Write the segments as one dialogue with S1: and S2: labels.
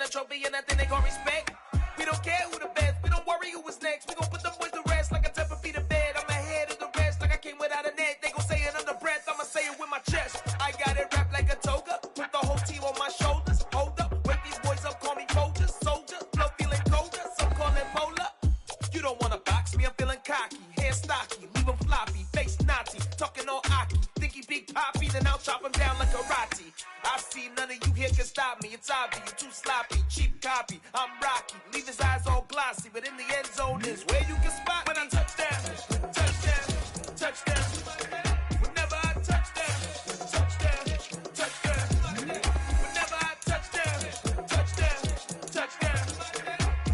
S1: a trophy and nothing they gon' respect. We don't care who the best, we don't worry who was next. We gon' put them boys to rest like a 10 feet of bed. I'm ahead of the rest like I came without a net. They gon' say it under breath, I'ma say it with my chest. I got it wrapped like a toga, put the whole team on my shoulders. Hold up, wake these boys up, call me soldier, soldier. Flow feeling colder, some call it polar. You don't wanna box me, I'm feeling cocky. Hair stocky, leave him floppy, face naughty. Talking all aki, think he big poppy, then I'll chop him down like karate. I see none of you here can stop me. It's obvious, you too sloppy, cheap copy. I'm Rocky, leave his eyes all glossy, but in the end zone is where you can spot when I touchdown, touchdown, touchdown. Whenever I touchdown, touchdown, touchdown. Whenever I touchdown, touchdown, touchdown.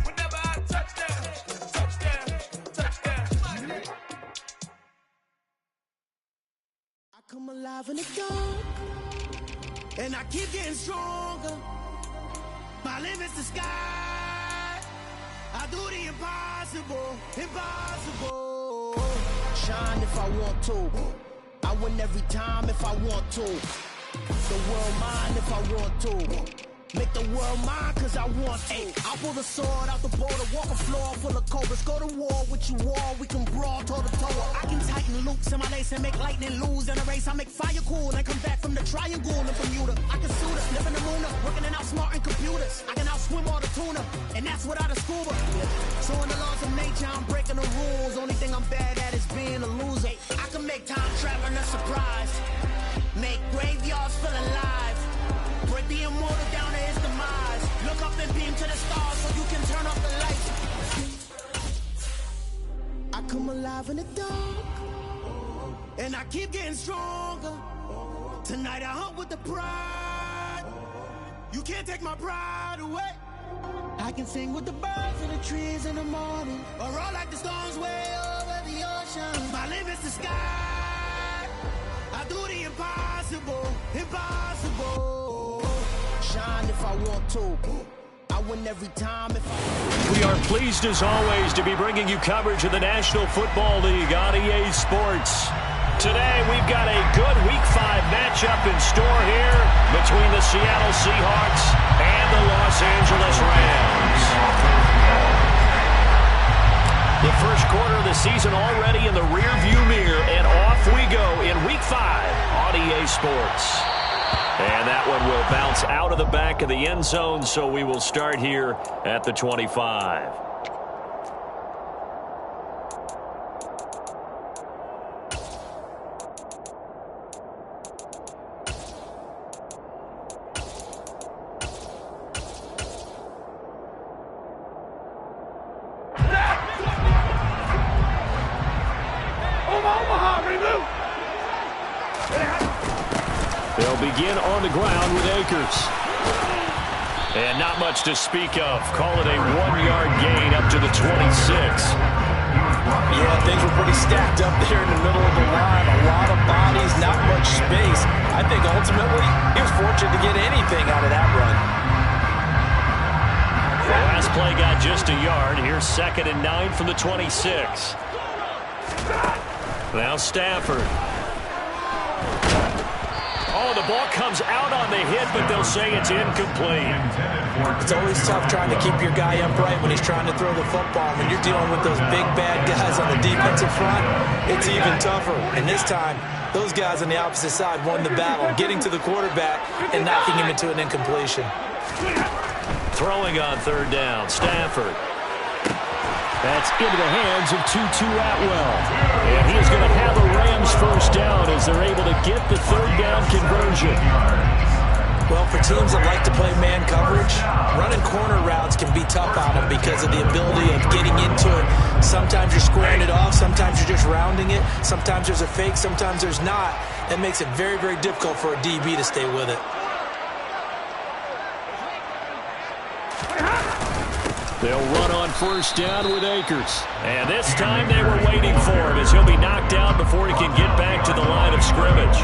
S1: Whenever I touchdown, touchdown, touchdown.
S2: I come alive in the dark, and I keep getting stronger. My limit's the sky. I do the impossible, impossible. Shine if I want to. I win every time if I want to. The world mine if I want to. Make the world mine cause I want to. I'll pull the sword out the border, walk a floor full of cobras. Go to war with you all, we can brawl toe to toe. I can tighten loops in my lace and make lightning lose in a race. I make fire cool and come back from the triangle in Bermuda. I can suit us, live in the moon, working and outsmarting computers. I can outswim all the tuna, and that's without a scuba. So in the laws of nature, I'm breaking the rules. Only thing I'm bad at is being a loser. I can make time traveling a surprise, make graveyards feel alive. Break the immortal down to his demise. Look up and beam to the stars so you can turn off the lights. I come alive in the dark, and I keep getting stronger. Tonight I hunt with the pride. You can't take my pride away. I can sing with the birds and the trees in the morning, or roll like the storms way over the ocean. My limit's the sky. I do the impossible, impossible. Shine if I want to. I win every time if I...
S3: We are pleased as always to be bringing you coverage of the National Football League on EA Sports. Today we've got a good Week 5 matchup in store here between the Seattle Seahawks and the Los Angeles Rams. The first quarter of the season already in the rearview mirror, and off we go in Week 5 on EA Sports. And that one will bounce out of the back of the end zone, so we will start here at the 25. They'll begin on the ground with Akers. And not much to speak of. Call it a 1-yard gain up to the 26.
S4: Yeah, things were pretty stacked up there in the middle of the line. A lot of bodies, not much space. I think ultimately he was fortunate to get anything out of that run.
S3: The last play got just a yard. Here's 2nd and 9 from the 26. Now Stafford. Oh, the ball comes out on the hit, but they'll say it's incomplete.
S4: It's always tough trying to keep your guy upright when he's trying to throw the football. When you're dealing with those big, bad guys on the defensive front, it's even tougher. And this time, those guys on the opposite side won the battle, getting to the quarterback and knocking him into an incompletion.
S3: Throwing on 3rd down, Stafford. That's into the hands of Tutu Atwell. And he is going to have the Rams first down as they're able to get the 3rd down conversion.
S4: Well, for teams that like to play man coverage, running corner routes can be tough on them because of the ability of getting into it. Sometimes you're squaring it off. Sometimes you're just rounding it. Sometimes there's a fake. Sometimes there's not. That makes it very, very difficult for a DB to stay with it.
S3: They'll run on 1st down with Akers. And this time they were waiting for him as he'll be knocked down before he can get back to the line of scrimmage.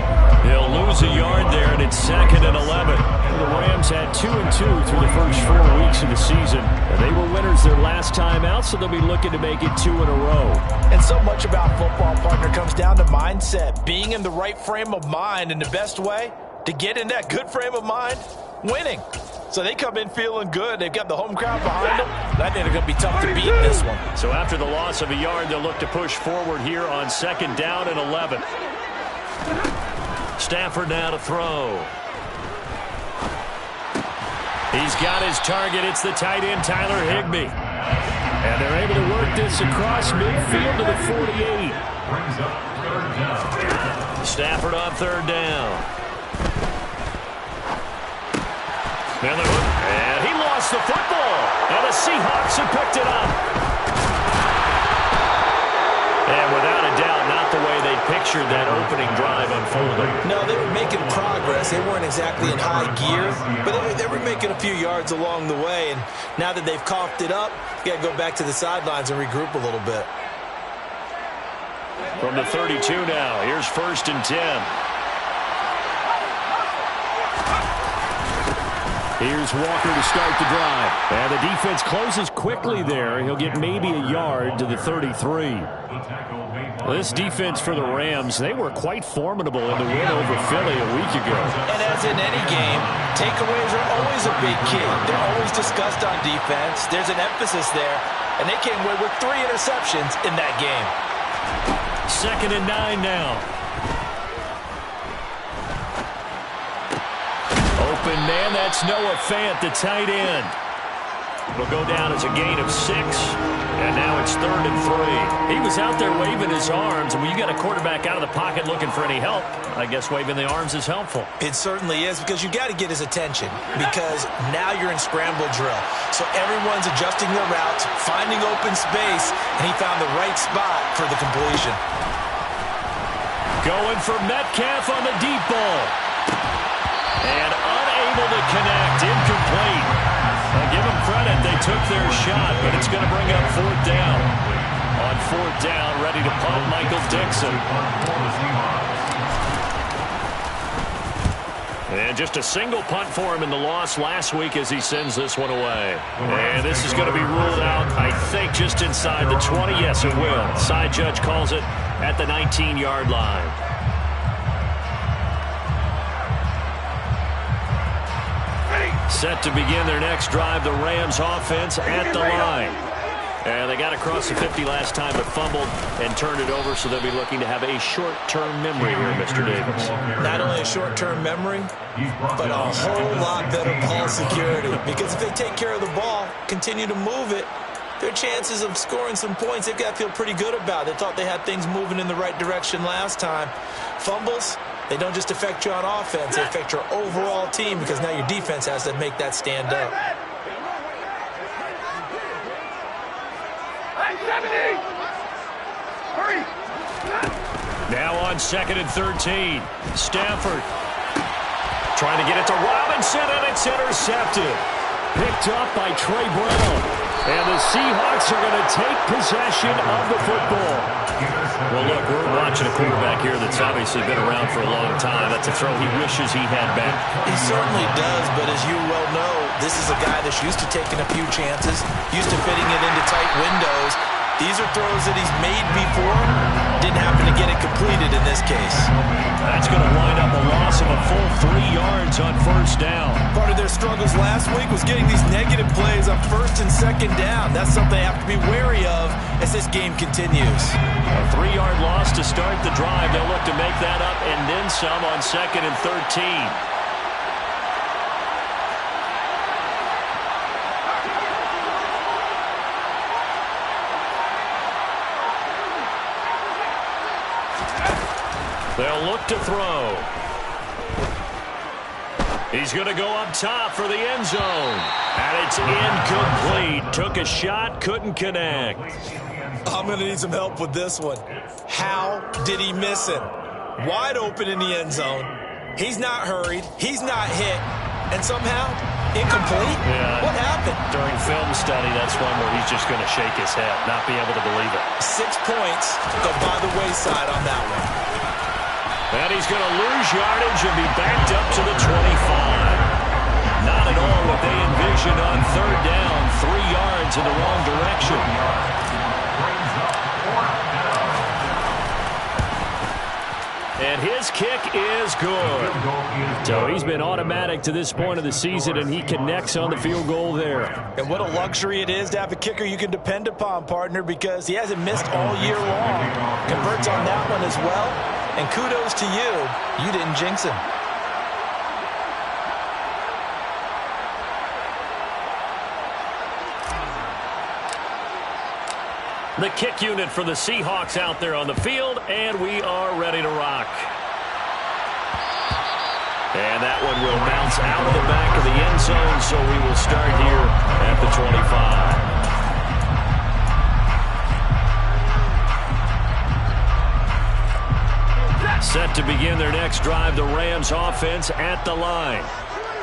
S3: He'll lose a yard there, and it's 2nd and 11. The Rams had 2-2 through the first 4 weeks of the season. And they were winners their last time out, so they'll be looking to make it 2 in a row.
S4: And so much about football, partner, comes down to mindset. Being in the right frame of mind, and the best way to get in that good frame of mind, winning. So they come in feeling good. They've got the home crowd behind them. I think they're going to be tough to beat in this one.
S3: So after the loss of a yard, they'll look to push forward here on 2nd down and 11. Stafford now to throw. He's got his target. It's the tight end, Tyler Higbee. And they're able to work this across midfield to the 48. Stafford on 3rd down. And he lost the football. And the Seahawks have picked it up. And without a doubt, not the way they pictured that opening drive unfolding.
S4: No, they were making progress. They weren't exactly in high gear, but they were making a few yards along the way. And now that they've coughed it up, you got to go back to the sidelines and regroup a little bit.
S3: From the 32 now, here's 1st and 10. Here's Walker to start the drive. And the defense closes quickly there. He'll get maybe a yard to the 33. Well, this defense for the Rams, they were quite formidable in the win over Philly a week ago.
S4: And as in any game, takeaways are always a big key. They're always discussed on defense. There's an emphasis there. And they came away with 3 interceptions in that game.
S3: 2nd and 9 now. Open man, that's Noah Fant, the tight end. It'll go down as a gain of 6, and now it's 3rd and 3. He was out there waving his arms, and when you got a quarterback out of the pocket looking for any help, I guess waving the arms is helpful.
S4: It certainly is, because you got to get his attention, because now you're in scramble drill. So everyone's adjusting their routes, finding open space, and he found the right spot for the completion.
S3: Going for Metcalf on the deep ball. And unable to connect, incomplete. I'll give them credit, they took their shot, but it's going to bring up 4th down. On 4th down, ready to punt, Michael Dixon. And just a single punt for him in the loss last week as he sends this one away. And this is going to be ruled out, I think, just inside the 20. Yes, it will. Side judge calls it at the 19-yard line. Set to begin their next drive, the Rams offense at the line. And they got across the 50 last time, but fumbled and turned it over, so they'll be looking to have a short-term memory here, Mr. Davis.
S4: Not only a short-term memory, but a whole lot better ball security. Because if they take care of the ball, continue to move it, their chances of scoring some points, they've got to feel pretty good about. They thought they had things moving in the right direction last time. Fumbles, they don't just affect you on offense, they affect your overall team, because now your defense has to make that stand up.
S3: Now on 2nd and 13. Stafford trying to get it to Robinson, and it's intercepted. Picked up by Trey Brown. And the Seahawks are going to take possession of the football. Well, look, we're watching a quarterback here that's obviously been around for a long time. That's a throw he wishes he had back.
S4: He certainly does, but as you well know, this is a guy that's used to taking a few chances, used to fitting it into tight windows. These are throws that he's made before. Didn't happen to get it completed in this case.
S3: That's going to wind up a loss of a full 3 yards on 1st down.
S4: Part of their struggles last week was getting these negative plays on 1st and 2nd down. That's something they have to be wary of as this game continues.
S3: A 3-yard loss to start the drive. They'll look to make that up and then some on 2nd and 13. They'll look to throw. He's going to go up top for the end zone. And it's incomplete. Took a shot, couldn't connect.
S4: I'm going to need some help with this one. How did he miss him? Wide open in the end zone. He's not hurried. He's not hit. And somehow, incomplete?
S3: Yeah.
S4: What happened?
S3: During film study, that's one where he's just going to shake his head, not be able to believe it.
S4: 6 points go by the wayside on that one.
S3: And he's going to lose yardage and be backed up to the 25. Not at all what they envisioned on 3rd down. 3 yards in the wrong direction. And his kick is good. So he's been automatic to this point of the season, and he connects on the field goal there.
S4: And what a luxury it is to have a kicker you can depend upon, partner, because he hasn't missed all year long. Converts on that one as well. And kudos to you. You didn't jinx him.
S3: The kick unit for the Seahawks out there on the field, and we are ready to rock. And that one will bounce out of the back of the end zone, so we will start here at the 25. Set to begin their next drive, the Rams offense at the line.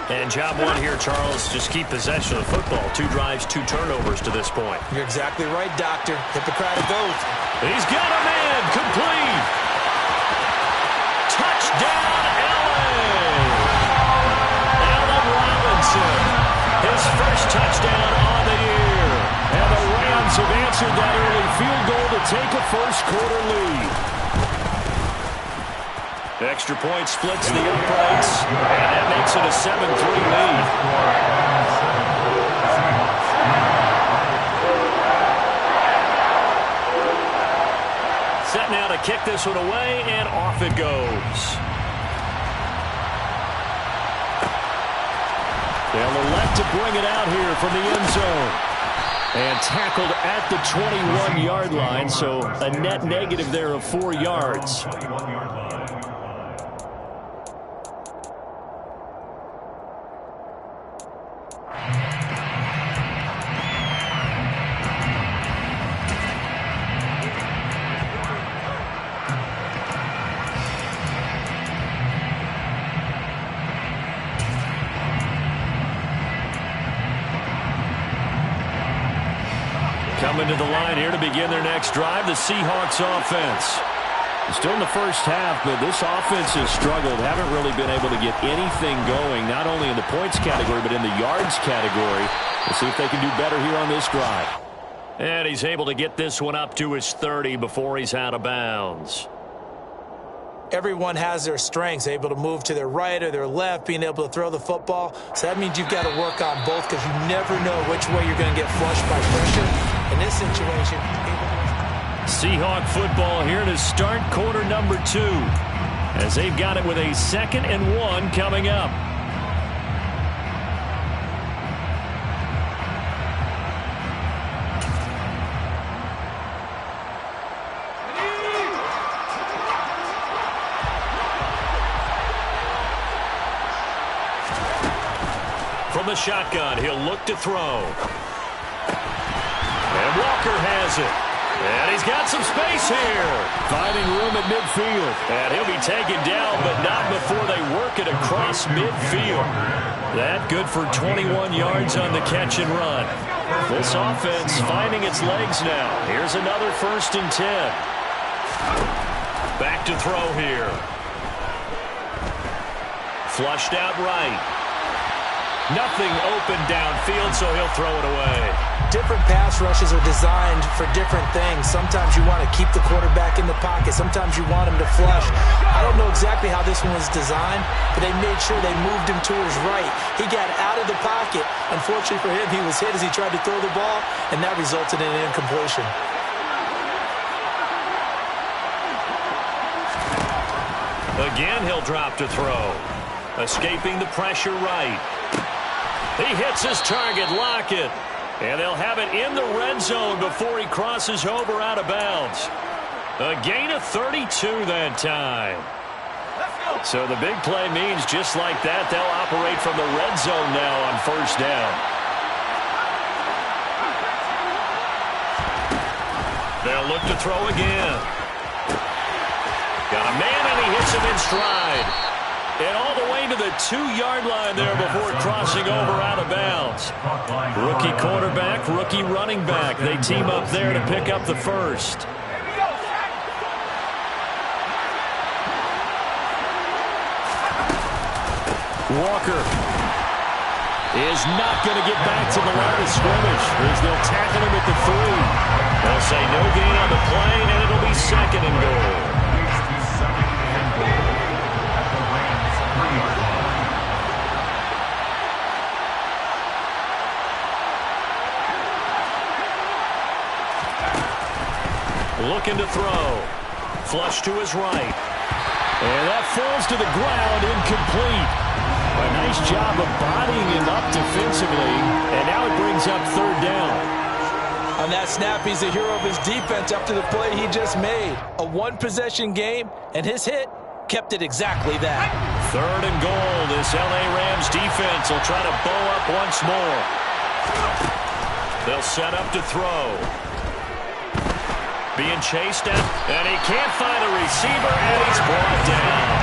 S3: And job one here, Charles, just keep possession of the football. 2 drives, 2 turnovers to this point.
S4: You're exactly right, Doctor. Hippocratic oath.
S3: He's got a man, complete. Touchdown, Allen Robinson. His first touchdown on the year. And the Rams have answered that early field goal to take a first-quarter lead. Extra point splits the uprights, and that makes it a 7-3 lead. Set now to kick this one away, and off it goes. They'll elect to bring it out here from the end zone. And tackled at the 21-yard line, so a net negative there of 4 yards. Coming to the line here to begin their next drive, the Seahawks offense. Still in the first half, but this offense has struggled. Haven't really been able to get anything going, not only in the points category, but in the yards category. We'll see if they can do better here on this drive. And he's able to get this one up to his 30 before he's out of bounds.
S4: Everyone has their strengths, able to move to their right or their left, being able to throw the football. So that means you've got to work on both because you never know which way you're going to get flushed by pressure. In this situation,
S3: Seahawk football here to start quarter number 2, as they've got it with a 2nd and 1 coming up. From the shotgun, he'll look to throw. And Walker has it. And he's got some space here. Finding room at midfield. And he'll be taken down, but not before they work it across midfield. That good for 21 yards on the catch and run. This offense finding its legs now. Here's another 1st and 10. Back to throw here. Flushed out right. Nothing open downfield, so he'll throw it away.
S4: Different pass rushes are designed for different things. Sometimes you want to keep the quarterback in the pocket. Sometimes you want him to flush. I don't know exactly how this one was designed, but they made sure they moved him to his right. He got out of the pocket. Unfortunately for him, he was hit as he tried to throw the ball, and that resulted in an incompletion.
S3: Again, he'll drop to throw. Escaping the pressure right. He hits his target, Lockett. And they'll have it in the red zone before he crosses over out of bounds. A gain of 32 that time. So the big play means just like that, they'll operate from the red zone now on 1st down. They'll look to throw again. Got a man, and he hits him in stride. And all the way to the 2-yard line there before crossing over out of bounds. Rookie quarterback, rookie running back. They team up there to pick up the first. Walker is not going to get back to the line of scrimmage as they'll tackle him at the 3. They'll say no gain on the play, and it'll be 2nd and goal. Looking to throw. Flush to his right. And that falls to the ground, incomplete. A nice job of bodying him up defensively, and now it brings up third down.
S4: On that snap, he's the hero of his defense up to the play he just made. A one-possession game, and his hit kept it exactly that.
S3: Third and goal. This L.A. Rams defense will try to bow up once more. They'll set up to throw. Being chased at, and he can't find a receiver, and he's brought down.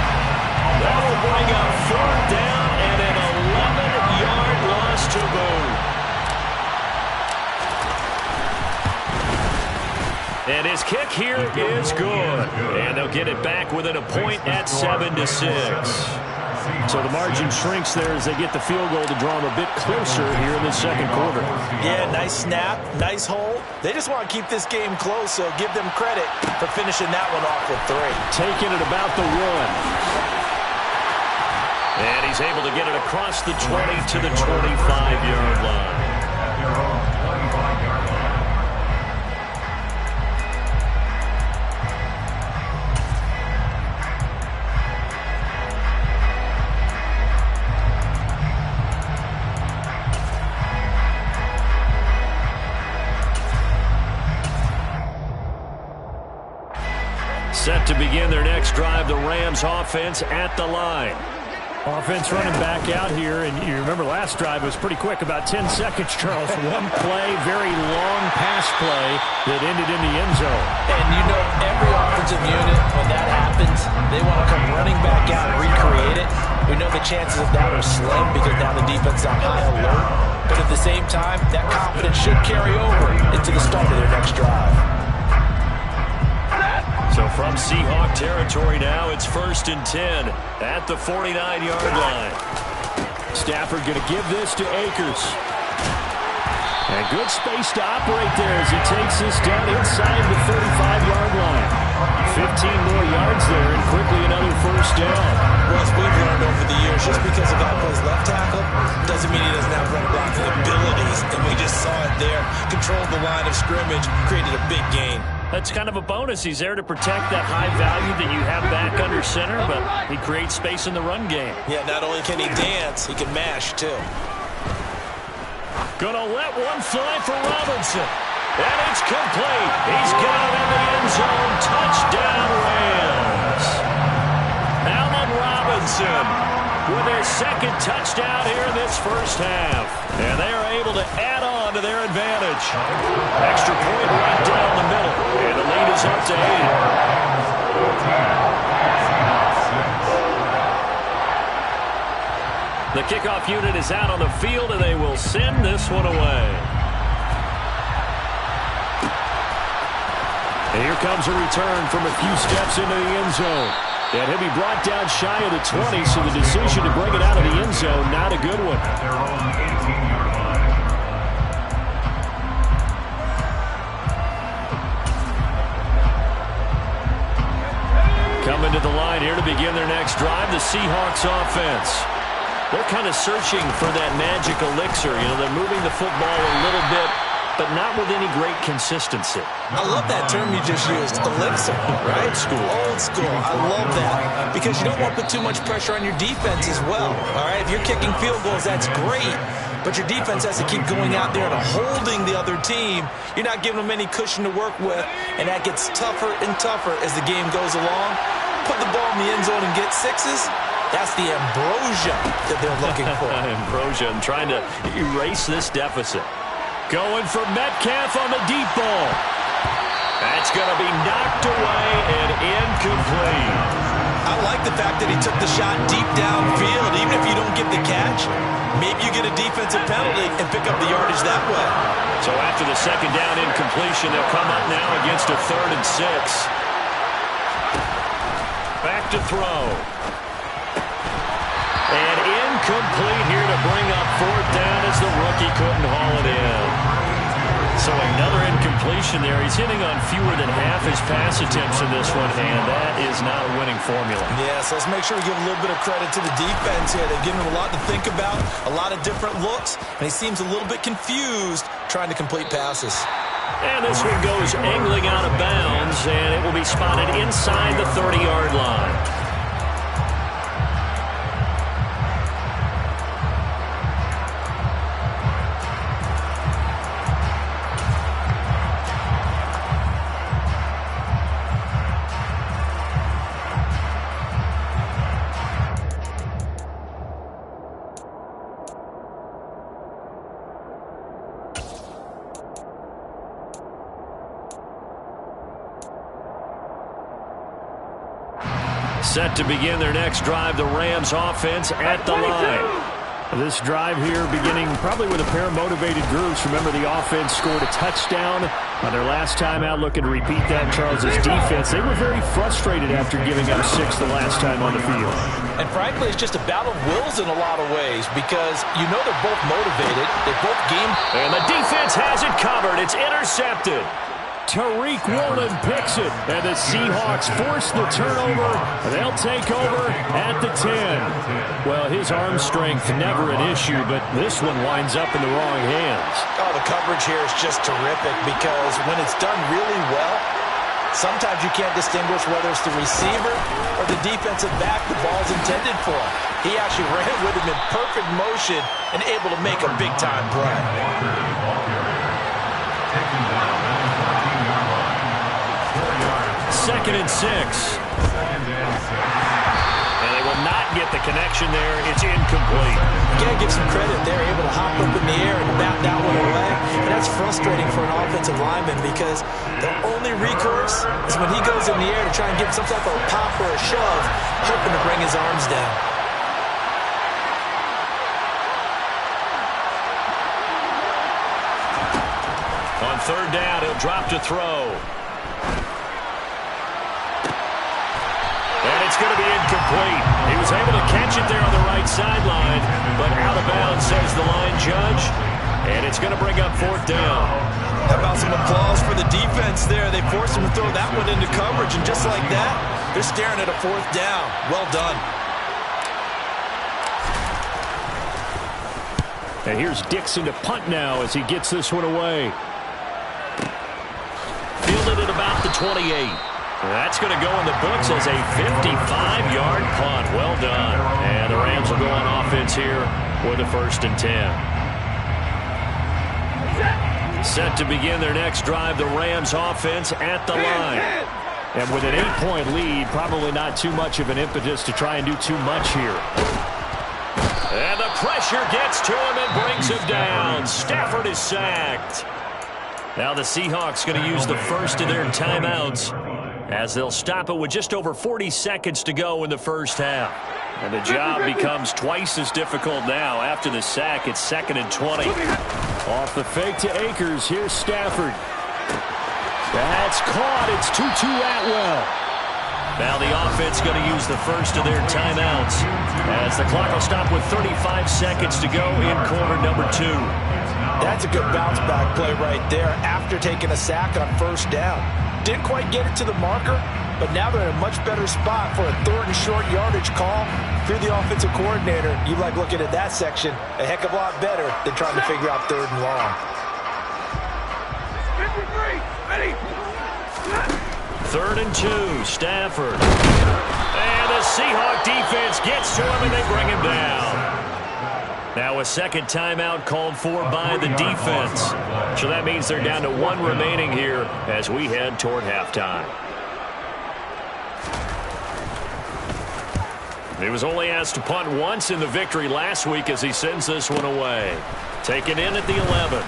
S3: That'll bring up fourth down and an 11-yard loss to boot. And his kick here is good. And they'll get it back within a point at 7-6. So the margin shrinks there as they get the field goal to draw them a bit closer here in the second quarter.
S4: Yeah, nice snap, nice hole. They just want to keep this game close, so give them credit for finishing that one off with 3.
S3: Taking it about the 1. And he's able to get it across the 20 to the 25-yard line. Set to begin their next drive, the Rams offense at the line.
S5: Offense running back out here, and you remember last drive was pretty quick, about 10 seconds, Charles. One play, very long pass play that ended in the end zone.
S4: And you know every offensive unit, when that happens, they want to come running back out and recreate it. We know the chances of that are slim because now the defense is on high alert. But at the same time, that confidence should carry over into the start of their next drive.
S3: So from Seahawk territory now, it's 1st and 10 at the 49-yard line. Stafford going to give this to Akers. And good space to operate there as he takes this down inside the 35-yard line. 15 more yards there and quickly another first down.
S4: Well, as we've learned over the years, just because a guy plays left tackle doesn't mean he doesn't have run blocking abilities. And we just saw it there. Controlled the line of scrimmage, created a big gain.
S3: That's kind of a bonus. He's there to protect that high value that you have back under center, but he creates space in the run game.
S4: Yeah, not only can he dance, he can mash, too.
S3: Gonna let one fly for Robinson. And it's complete. He's got it in the end zone. Touchdown, Rams. Allen Robinson with their second touchdown here in this first half. And they are able to add on to their advantage. Extra point right down the middle. And the lead is up to 8. The kickoff unit is out on the field, and they will send this one away. And here comes a return from a few steps into the end zone. And he'll be brought down shy of the 20, so the decision to bring it out of the end zone, not a good one. Coming to the line here to begin their next drive, the Seahawks offense. They're kind of searching for that magic elixir. You know, they're moving the football a little bit, but not with any great consistency.
S4: I love that term you just used, elixir, right?
S3: Old school.
S4: Old school. I love that because you don't want to put too much pressure on your defense as well, all right? If you're kicking field goals, that's great, but your defense has to keep going out there and holding the other team. You're not giving them any cushion to work with, and that gets tougher and tougher as the game goes along. Put the ball in the end zone and get sixes. That's the ambrosia that they're looking for.
S3: Ambrosia and trying to erase this deficit. Going for Metcalf on the deep ball. That's going to be knocked away and incomplete.
S4: I like the fact that he took the shot deep downfield. Even if you don't get the catch, maybe you get a defensive penalty and pick up the yardage that way.
S3: So after the second down incompletion, they'll come up now against a 3rd and 6. Back to throw. And incomplete here to bring up 4th down as the rookie couldn't haul it in. So another incomplete completion there. He's hitting on fewer than half his pass attempts in this one, and that is not a winning formula.
S4: Yes, let's make sure we give a little bit of credit to the defense here. They've given him a lot to think about, a lot of different looks, and he seems a little bit confused trying to complete passes.
S3: And this one goes angling out of bounds, and it will be spotted inside the 30-yard line. Set to begin their next drive, the Rams offense at the line.
S5: This drive here beginning probably with a pair of motivated groups. Remember, the offense scored a touchdown on their last time out. Looking to repeat that. Charles's defense, they were very frustrated after giving up 6 the last time on the field.
S4: And frankly, it's just a battle of wills in a lot of ways because you know they're both motivated. They're both game.
S3: And the defense has it covered. It's intercepted.
S5: Tariq Woolen picks it, and the Seahawks force the turnover. They'll take over at the 10. Well, his arm strength never an issue, but this one winds up in the wrong hands.
S4: Oh, the coverage here is just terrific because when it's done really well, sometimes you can't distinguish whether it's the receiver or the defensive back the ball's intended for. He actually ran with him in perfect motion and able to make a big-time play.
S3: Second and 6. And they will not get the connection there. It's incomplete.
S4: You gotta give some credit. They're able to hop up in the air and bat that one away. And that's frustrating for an offensive lineman because the only recourse is when he goes in the air to try and give some type of a pop or a shove, hoping to bring his arms down.
S3: On third down, he'll drop to throw. And it's going to be incomplete. He was able to catch it there on the right sideline, but out of bounds, says the line judge. And it's going to bring up fourth down.
S4: How about some applause for the defense there? They forced him to throw that one into coverage, and just like that, they're staring at a fourth down. Well done.
S5: And here's Dixon to punt now as he gets this one away.
S3: Fielded at about the 28. That's going to go in the books as a 55-yard punt. Well done. And the Rams will go on offense here with a 1st and 10. Set to begin their next drive, the Rams offense at the line. And with an 8-point lead, probably not too much of an impetus to try and do too much here. And the pressure gets to him and brings him down. Stafford is sacked. Now the Seahawks going to use the first of their timeouts as they'll stop it with just over 40 seconds to go in the first half. And the job becomes twice as difficult now. After the sack, it's 2nd and 20.
S5: Off the fake to Akers. Here's Stafford. That's caught. It's Tutu Atwell.
S3: Now the offense going to use the first of their timeouts as the clock will stop with 35 seconds to go in quarter number 2.
S4: That's a good bounce back play right there after taking a sack on 1st down. Didn't quite get it to the marker, but now they're in a much better spot for a 3rd and short yardage call through the offensive coordinator. You like looking at that section a heck of a lot better than trying to figure out 3rd and long.
S3: 3rd and 2, Stafford. And the Seahawk defense gets to him and they bring him down. Now a second timeout called for by the defense. So that means they're down to 1 remaining here as we head toward halftime. He was only asked to punt once in the victory last week as he sends this one away. Taken in at the 11.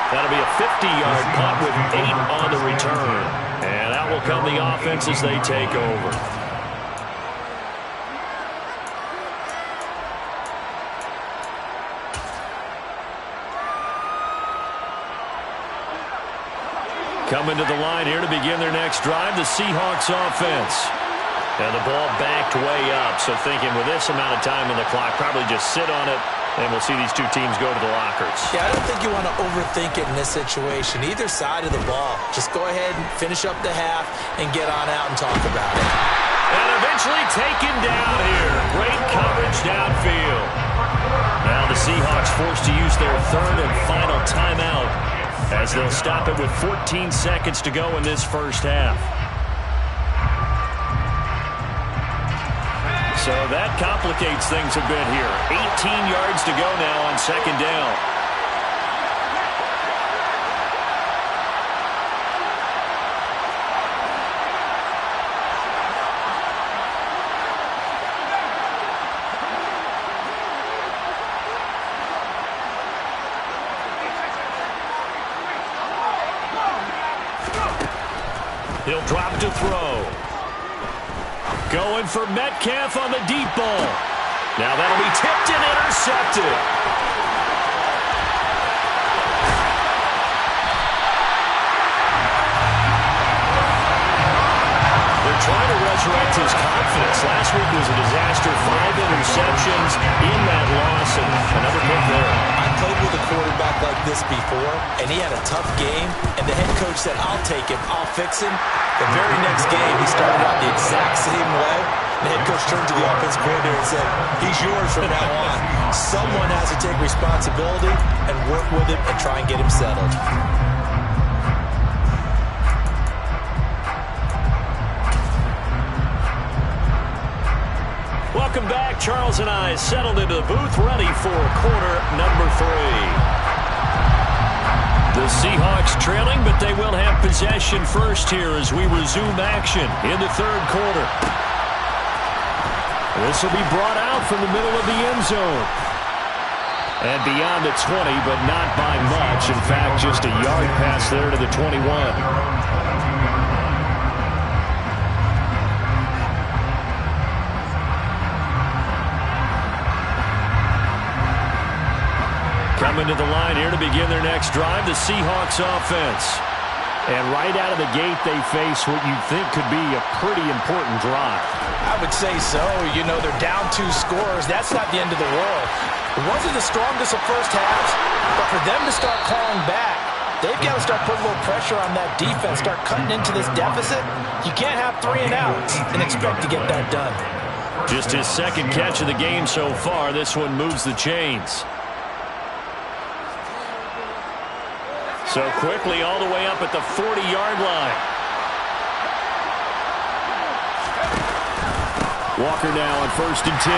S3: That'll be a 50-yard punt with 8 on the return. And out will come the offense as they take over. Coming to the line here to begin their next drive, the Seahawks offense. And the ball backed way up, so thinking with this amount of time on the clock, probably just sit on it And we'll see these two teams go to the lockers.
S4: Yeah, I don't think you want to overthink it in this situation. Either side of the ball. Just go ahead and finish up the half and get on out and talk about it.
S3: And eventually taken down here. Great coverage downfield. Now the Seahawks forced to use their third and final timeout as they'll stop it with 14 seconds to go in this first half. So that complicates things a bit here. 18 yards to go now on second down. He'll drop to throw. Going for Metcalf on the deep ball. Now that'll be tipped and intercepted. They're trying to resurrect his confidence. Last week was a disaster. 5 interceptions in that loss, and another pick there.
S4: I played with a quarterback like this before, and he had a tough game, and the head coach said, I'll take him, I'll fix him. The very next game, he started out the exact same way. The head coach turned to the offensive coordinator and said, he's yours from now on. Someone has to take responsibility and work with him and try and get him settled.
S3: Welcome back. Charles and I settled into the booth, ready for quarter number 3. The Seahawks trailing, but they will have possession first here as we resume action in the third quarter. This will be brought out from the middle of the end zone. And beyond the 20, but not by much. In fact, just a yard pass there to the 21. Coming to the line here to begin their next drive, the Seahawks offense. And right out of the gate, they face what you'd think could be a pretty important drive.
S4: I would say so. You know, they're down 2 scores. That's not the end of the world. It wasn't the strongest of first halves, but for them to start clawing back, they've got to start putting a little pressure on that defense, start cutting into this deficit. You can't have 3 and outs and expect to get that done.
S3: Just his second catch of the game so far. This one moves the chains. So quickly all the way up at the 40-yard line. Walker now on 1st and 10.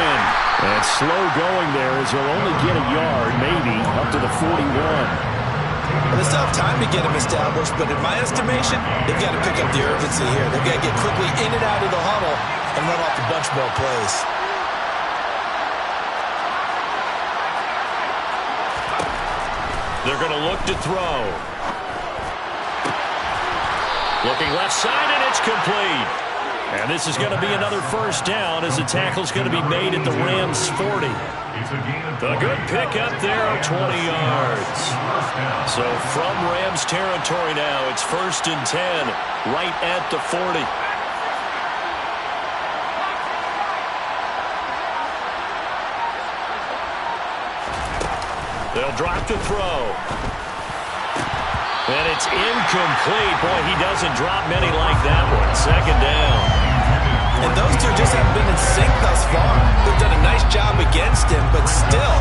S3: And slow going there as he'll only get a yard, maybe, up to the 41.
S4: Well, they still have time to get him established, but in my estimation, they've got to pick up the urgency here. They've got to get quickly in and out of the huddle and run off a bunch more plays.
S3: They're going to look to throw. Looking left side, and it's complete. And this is going to be another first down as the tackle's going to be made at the Rams' 40. A good pickup there of 20 yards. So from Rams territory now, it's 1st and 10, right at the 40. They'll drop to throw. And it's incomplete. Boy, he doesn't drop many like that one. 2nd down.
S4: And those two just haven't been in sync thus far. They've done a nice job against him, but still,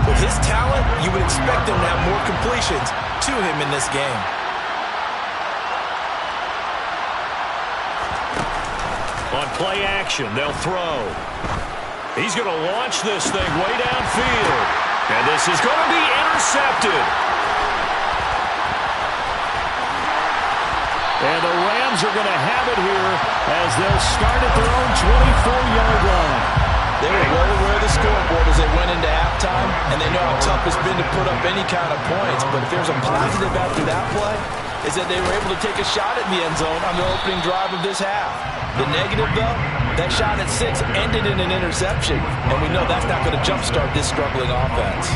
S4: with his talent, you would expect him to have more completions to him in this game.
S3: On play action, they'll throw. He's going to launch this thing way downfield. And this is going to be intercepted. And the Rams are going to have it here as they'll start at their own 24-yard line.
S4: They were well aware of the scoreboard as they went into halftime, and they know how tough it's been to put up any kind of points. But if there's a positive after that play, is that they were able to take a shot at the end zone on the opening drive of this half. The negative, though, that shot at 6 ended in an interception, and we know that's not going to jumpstart this struggling offense.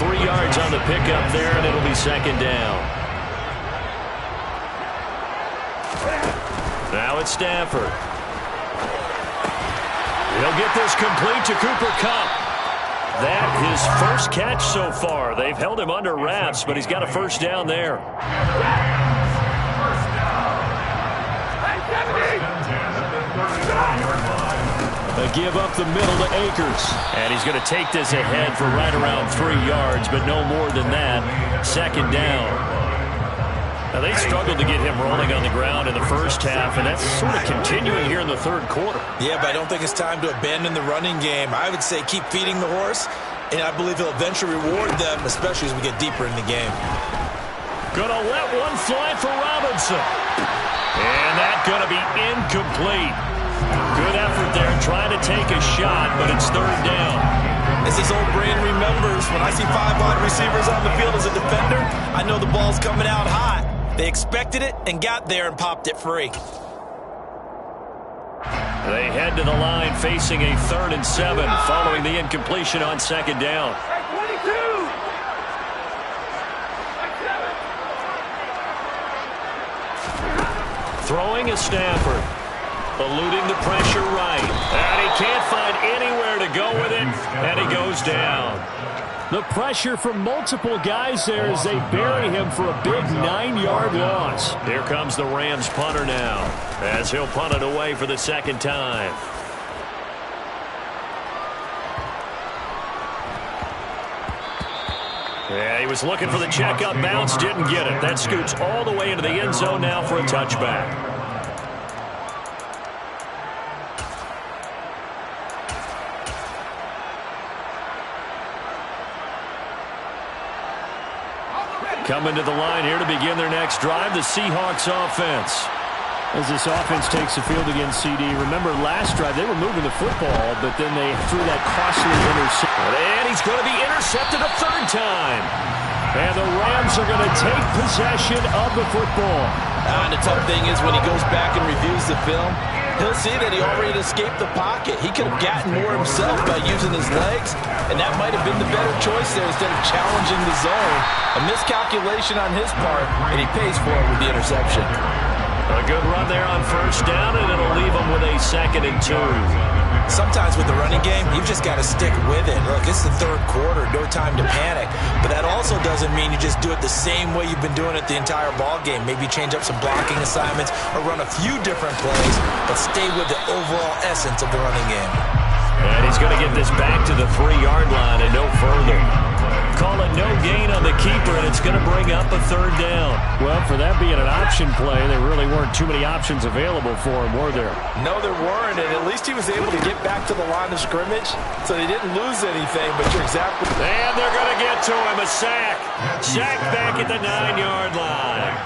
S3: 3 yards on the pickup there, and it'll be 2nd down. Now it's Stafford. He'll get this complete to Cooper Kupp. that his first catch so far. They've held him under wraps, but he's got a first down there. A give up the middle to Akers. And he's going to take this ahead for right around 3 yards, but no more than that. Second down. Now, they struggled to get him rolling on the ground in the first half, and that's sort of continuing here in the third quarter.
S4: Yeah, but I don't think it's time to abandon the running game. I would say keep feeding the horse, and I believe he'll eventually reward them, especially as we get deeper in the game.
S3: Gonna let one fly for Robinson. And that's gonna be incomplete. Good effort there trying to take a shot, but it's third down.
S4: As his old brain remembers, when I see 5 wide receivers on the field as a defender, I know the ball's coming out hot. They expected it and got there and popped it free.
S3: They head to the line facing a 3rd and 7 following the incompletion on second down. Throwing is Stafford. Eluding the pressure right. And he can't find anywhere to go with it. And he goes down.
S5: The pressure from multiple guys there as they bury him for a big 9-yard loss.
S3: Here comes the Rams punter now as he'll punt it away for the second time. Yeah, he was looking for the checkup bounce, didn't get it. That scoots all the way into the end zone now for a touchback. Coming to the line here to begin their next drive, the Seahawks offense.
S5: As this offense takes the field against CD, remember last drive they were moving the football, but then they threw that costly interception.
S3: And he's going to be intercepted a 3rd time. And the Rams are going to take possession of the football.
S4: And the tough thing is when he goes back and reviews the film, he'll see that he already escaped the pocket. He could have gotten more himself by using his legs, and that might have been the better choice there instead of challenging the zone. A miscalculation on his part, and he pays for it with the interception.
S3: A good run there on first down, and it'll leave him with a 2nd and 2.
S4: Sometimes with the running game, you've just got to stick with it. Look, it's the third quarter, no time to panic. But that also doesn't mean you just do it the same way you've been doing it the entire ball game. Maybe change up some blocking assignments or run a few different plays, but stay with the overall essence of the running game.
S3: And he's going to get this back to the 3-yard line and no further. Call it no gain on the keeper, and it's going to bring up a 3rd down.
S5: Well, for that being an option play, there really weren't too many options available for him, were there?
S4: No, there weren't, and at least he was able to get back to the line of scrimmage, so they didn't lose anything, but you're exactly...
S3: And they're going to get to him, a sack. Sack back at the 9-yard line.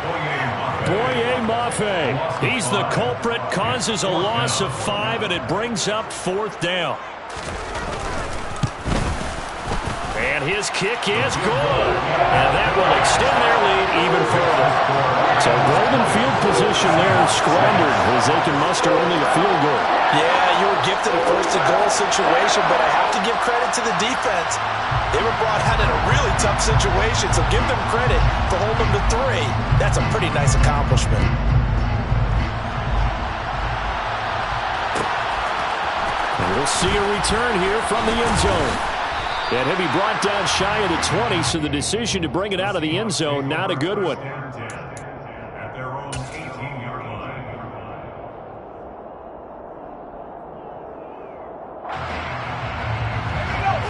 S5: Boye Mafe.
S3: He's the culprit, causes a loss of 5, and it brings up 4th down. And his kick is good. And that will extend their lead even further.
S5: So golden field position there squandered as they can muster only a field goal.
S4: Yeah, you were gifted a 1st-and-goal situation, but I have to give credit to the defense. They were brought out in a really tough situation, so give them credit for holding them to 3. That's a pretty nice accomplishment.
S5: And we'll see a return here from the end zone. And he'll be brought down shy of the 20, so the decision to bring it out of the end zone, not a good one.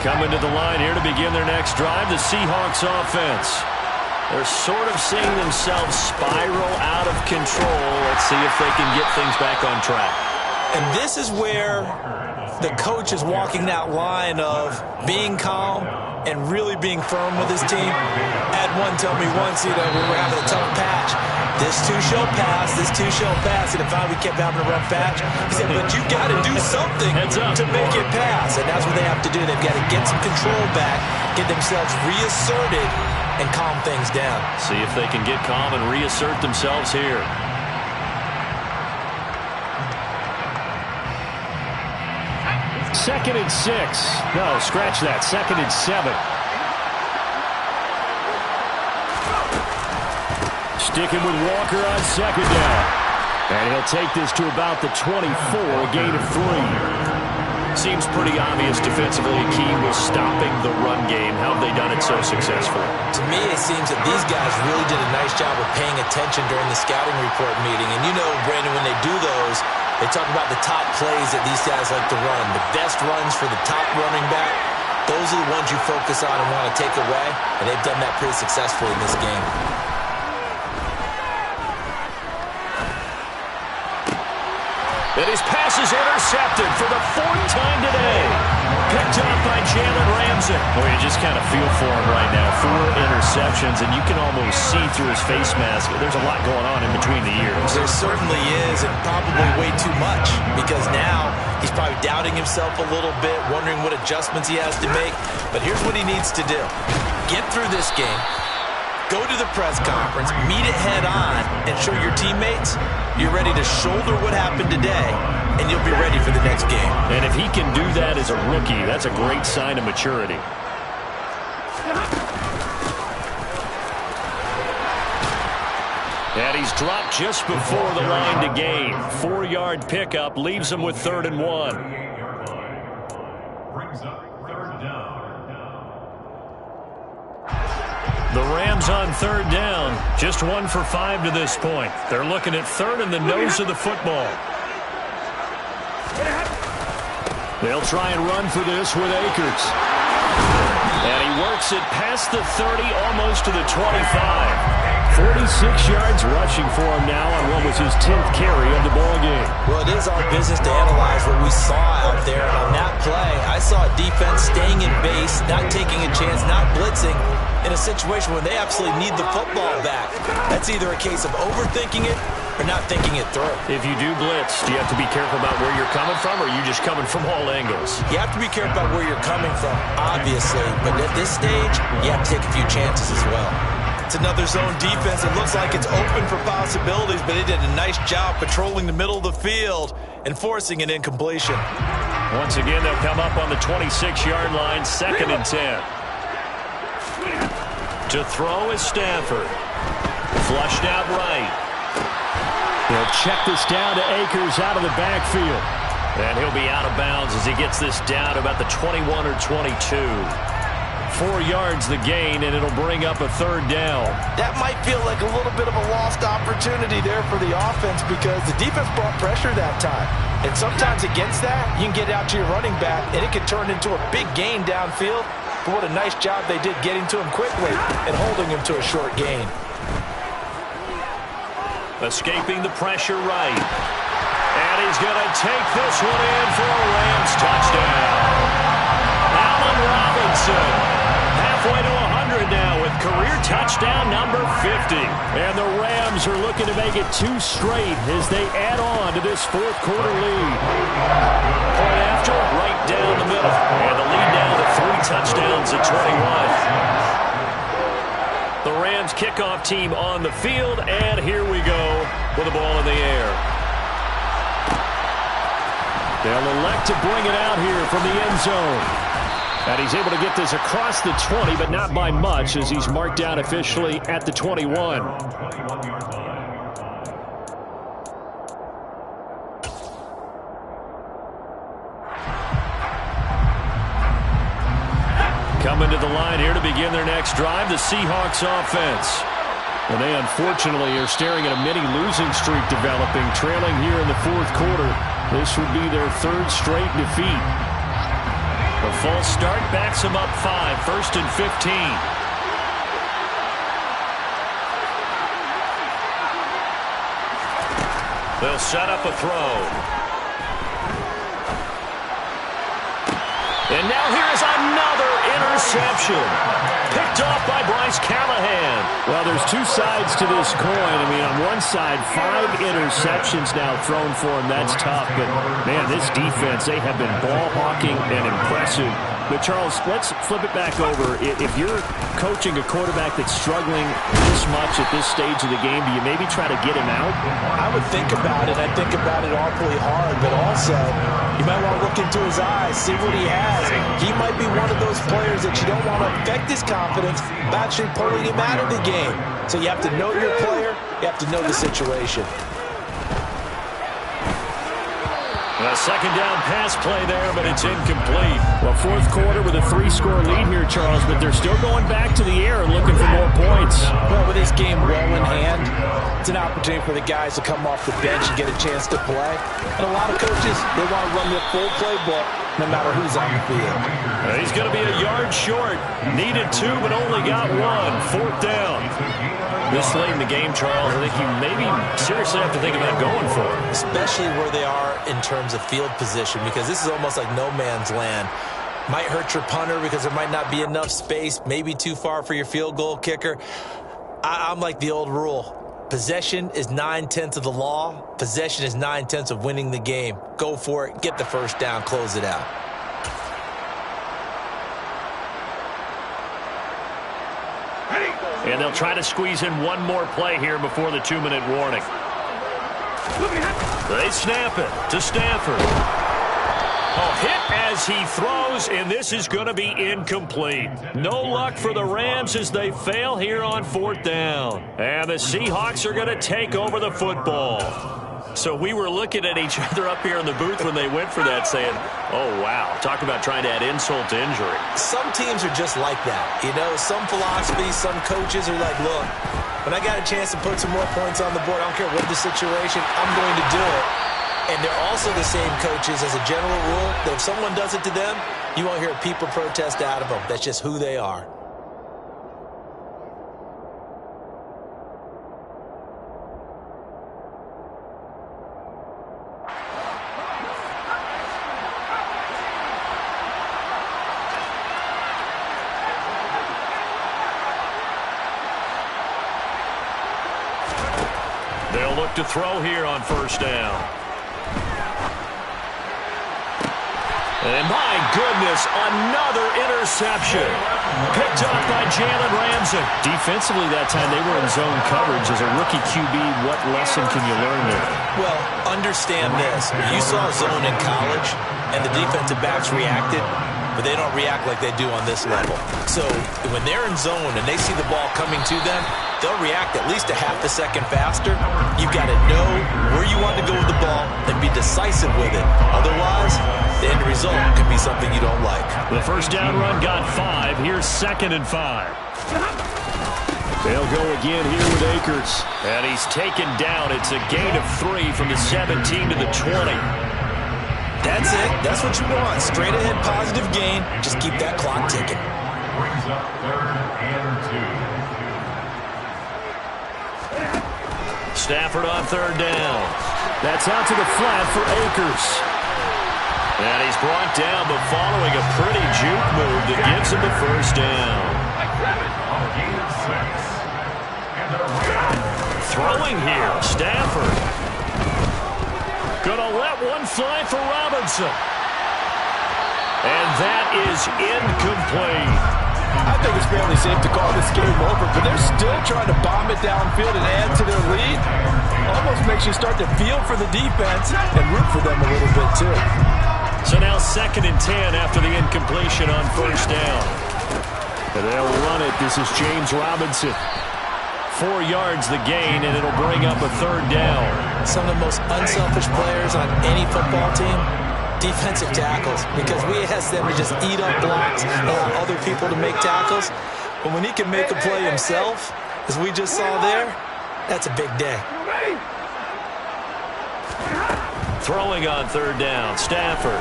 S5: Coming to the line here to begin their next drive, the Seahawks offense.
S3: They're sort of seeing themselves spiral out of control. Let's see if they can get things back on track.
S4: And this is where the coach is walking that line of being calm and really being firm with his team. Had one tell me once, when we're having a tough patch, this too shall pass, this too shall pass. And if we kept having a rough patch, he said, but you got to do something to make it pass. And that's what they have to do. They've got to get some control back, get themselves reasserted, and calm things down.
S3: See if they can get calm and reassert themselves here.
S5: Second and 6. No, scratch that. 2nd and 7. Sticking with Walker on second down. And he'll take this to about the 24, a gain of 3.
S3: Seems pretty obvious defensively. Key was stopping the run game. How have they done it so successfully?
S4: To me, it seems that these guys really did a nice job of paying attention during the scouting report meeting. And you know, Brandon, when they do those, they talk about the top plays that these guys like to run. The best runs for the top running back. Those are the ones you focus on and want to take away. And they've done that pretty successfully in this game.
S3: And his pass is intercepted for the 4th time today. Picked up by Jalen Ramsey. Boy, you just kind of feel for him right now. 4 interceptions, and you can almost see through his face mask. There's a lot going on in between the ears.
S4: There certainly is, and probably way too much, because now he's probably doubting himself a little bit, wondering what adjustments he has to make. But here's what he needs to do. Get through this game. Go to the press conference, meet it head on, and show your teammates you're ready to shoulder what happened today, and you'll be ready for the next game.
S3: And if he can do that as a rookie, that's a great sign of maturity. And he's dropped just before the line to gain. 4-yard pickup leaves him with 3rd and 1. The Rams on 3rd down. Just 1 for 5 to this point. They're looking at 3rd and the nose of the football. They'll try and run for this with Akers. And he works it past the 30, almost to the 25. 46 yards rushing for him now on what was his 10th carry of the ball game.
S4: Well, it is our business to analyze what we saw out there. And on that play, I saw a defense staying in base, not taking a chance, not blitzing, in a situation where they absolutely need the football back. That's either a case of overthinking it or not thinking it through.
S3: If you do blitz, do you have to be careful about where you're coming from, or are you just coming from all angles?
S4: You have to be careful about where you're coming from, obviously. But at this stage, you have to take a few chances as well. It's another zone defense. It looks like it's open for possibilities, but they did a nice job patrolling the middle of the field and forcing an incompletion.
S3: Once again, they'll come up on the 26-yard line, 2nd and 10. To throw is Stafford. Flushed out right. They'll check this down to Akers out of the backfield. And he'll be out of bounds as he gets this down to about the 21 or 22. 4 yards the gain, and it'll bring up a 3rd down.
S4: That might feel like a little bit of a lost opportunity there for the offense because the defense brought pressure that time. And sometimes against that, you can get out to your running back, and it can turn into a big gain downfield. But what a nice job they did getting to him quickly and holding him to a short gain.
S3: Escaping the pressure right. And he's going to take this one in for a Rams touchdown. Allen Robinson, halfway to 100 now with career touchdown number 50. And the Rams are looking to make it 2 straight as they add on to this 4th quarter lead. Point after, right down the middle. And the lead down to 3 touchdowns at 21. The Rams kickoff team on the field, and here we go with the ball in the air. They'll elect to bring it out here from the end zone. And he's able to get this across the 20, but not by much as he's marked down officially at the 21. Coming to the line here to begin their next drive, the Seahawks offense. And they unfortunately are staring at a mini losing streak developing, trailing here in the 4th quarter. This would be their 3rd straight defeat. The false start backs them up 5, 1st and 15. They'll set up a throw. And now here is another interception. Picked off by Bryce Callahan. Well, there's 2 sides to this coin. I mean, on one side, 5 interceptions now thrown for him. That's tough. But, man, this defense, they have been ball hawking and impressive. But, Charles, let's flip it back over. If you're coaching a quarterback that's struggling this much at this stage of the game, do you maybe try to get him out?
S4: I would think about it. I think about it awfully hard. But also, you might want to look into his eyes, see what he has. He might be one of those players that you don't want to affect his confidence by actually pulling him out of the game. So you have to know your player. You have to know the situation.
S3: A second down pass play there, but it's incomplete.
S5: Well, fourth quarter with a 3-score lead here, Charles, but they're still going back to the air and looking for more points.
S4: Well, with this game well in hand, it's an opportunity for the guys to come off the bench and get a chance to play. And a lot of coaches, they want to run the full playbook no matter who's on the field.
S3: He's going to be a yard short. Needed 2, but only got 1. Fourth down. This late in the game, Charles, I think you maybe seriously have to think about going for it.
S4: Especially where they are in terms of field position, because this is almost like no man's land. Might hurt your punter because there might not be enough space, maybe too far for your field goal kicker. I'm like the old rule. Possession is 9/10 of the law. Possession is 9/10 of winning the game. Go for it. Get the first down. Close it out.
S3: And they'll try to squeeze in one more play here before the 2-minute warning. They snap it to Stafford. Oh, hit as he throws, and this is going to be incomplete. No luck for the Rams as they fail here on fourth down. And the Seahawks are going to take over the football. So we were looking at each other up here in the booth when they went for that, saying, oh, wow, talk about trying to add insult to injury.
S4: Some teams are just like that. You know, some philosophies, some coaches are like, look, when I got a chance to put some more points on the board, I don't care what the situation, I'm going to do it. And they're also the same coaches as a general rule that if someone does it to them, you won't hear people protest out of them. That's just who they are.
S3: They'll look to throw here on first down. And my goodness, another interception. Picked up by Jalen Ramsey. Defensively that time, they were in zone coverage. As a rookie QB, what lesson can you learn there?
S4: Well, understand this. You saw zone in college, and the defensive backs reacted, but they don't react like they do on this level. So when they're in zone and they see the ball coming to them, they'll react at least a half a second faster. You've got to know where you want to go with the ball and be decisive with it. Otherwise, the end result can be something you don't like.
S3: The first down run got 5. Here's 2nd and 5. They'll go again here with Akers. And he's taken down. It's a gain of 3 from the 17 to the 20.
S4: That's it. That's what you want. Straight ahead positive gain. Just keep that clock ticking.
S6: Brings up 3rd and 2.
S3: Stafford on 3rd down. That's out to the flat for Akers. And he's brought down, but following a pretty juke move that gives him the first down. Throwing here, Stafford. Gonna let one fly for Robinson. And that is incomplete.
S7: I think it's fairly safe to call this game over, but they're still trying to bomb it downfield and add to their lead. Almost makes you start to feel for the defense and root for them a little bit, too.
S3: So now 2nd and 10 after the incompletion on first down. And they'll run it. This is James Robinson. 4 yards the gain, and it'll bring up a 3rd down.
S4: Some of the most unselfish players on any football team, defensive tackles, because we ask them to just eat up blocks and allow other people to make tackles. But when he can make a play himself, as we just saw there, that's a big day.
S3: Throwing on 3rd down, Stafford.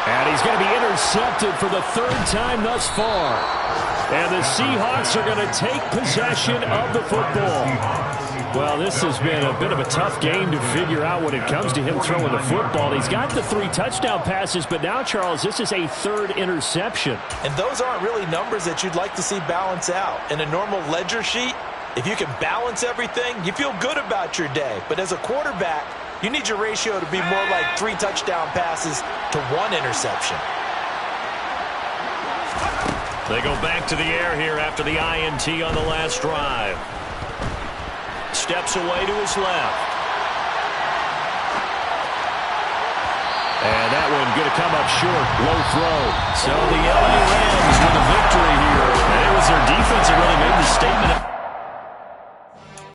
S3: And he's going to be intercepted for the 3rd time thus far. And the Seahawks are going to take possession of the football. Well, this has been a bit of a tough game to figure out when it comes to him throwing the football. He's got the 3 touchdown passes, but now, Charles, this is a 3rd interception.
S4: And those aren't really numbers that you'd like to see balance out. In a normal ledger sheet, if you can balance everything, you feel good about your day. But as a quarterback, you need your ratio to be more like 3 touchdown passes to 1 interception.
S3: They go back to the air here after the INT on the last drive. Steps away to his left. And that one going to come up short. Low throw. So the LA Rams with a victory here. And it was their defense that really made the statement.